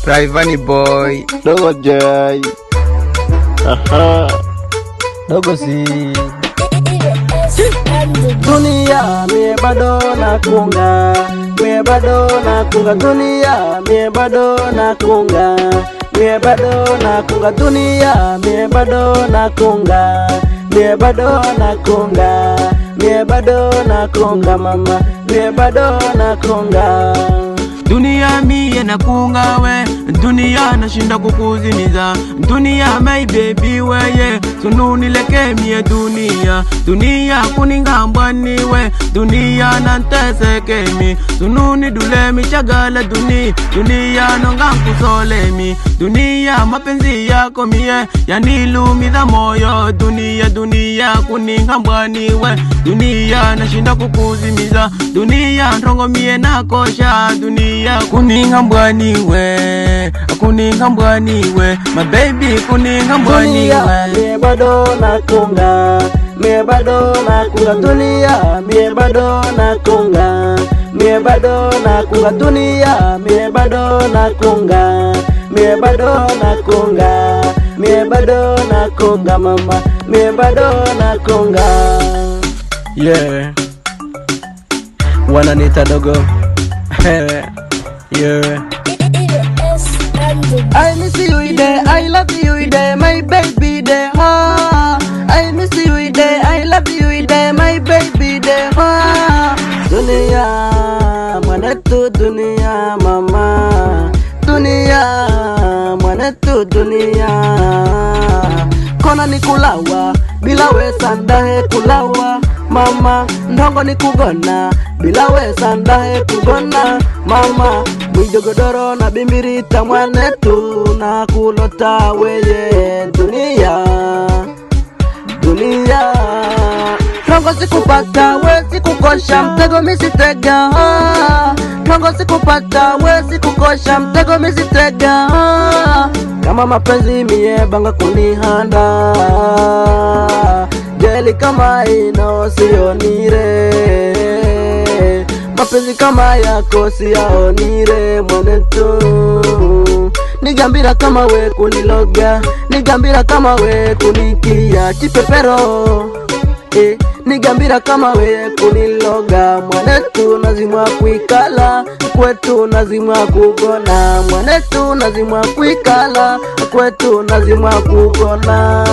Rayvanny boy, Dogo Jay, Dogo si dunia mie bado nakunga, mie bado nakunga dunia, mie bado nakunga, mie bado nakunga dunia, mie bado nakunga, mie bado nakunga, mie bado nakunga mama, mie bado nakunga. dunia mie nakunga we, dunia nashinda kukuzimiza, dunia my baby weye, sununi leke mie dunia, dunia kuningambwani we, dunia nanteseke mi, sununi dule mi chagala dunia nonga kusole mi, dunia mapenzi yako mie, yanilumidha moyo, dunia kuningambwani we, dunia nashinda kukuzimiza, dunia ndongo mie nakosha, dunia kuningambwani we, my baby kuningambwani we. Mie bado nakunga, mie bado nakunga dunia, mie bado nakunga, mie bado nakunga dunia, mie bado nakunga, mie bado nakunga, mie bado nakunga mama, mie bado nakunga. Yeah, wananita dogo. Yeah. I miss you there, I love you there, my baby there. I miss you there, I love you there, my baby there. Dunia mwanetu, dunia mama, dunia mwanetu, dunia kona ni kulawa bila we sandahe kulawa mama, ndongo ni kugona bila we sandahe kugona mama, mwijogodoro na bimbirita mwanetu na kulota weye dunia ndongo sikupata we sikukosha mtego misitega, ndongo sikupata we sikukosha mtego misitega, kama mapenzi mie banga kunihanda, jeli kama ino sionire, mapenzi kama yako siyaonire mwanetu, nigambira kama we kuniloga, nigambira kama we kunikia chipepero, nigambira kama we kuniloga mwanetu, nazimwa kuikala kwetu, nazimwa kugona mwanetu, nazimwa kuikala kwetu, nazimwa kugona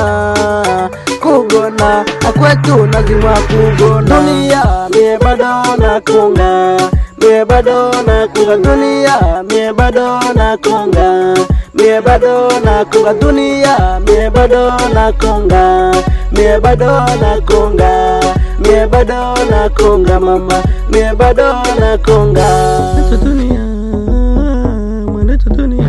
kwetu, nazimwa kugona. Dunia mie bado nakunga, mie bado nakunga dunia, mie bado nakunga, mie bado nakunga dunia, mie bado nakunga, mie bado nakunga, mie bado nakunga mama, mie bado nakunga. Dunia mwanetu dunia.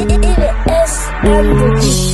It is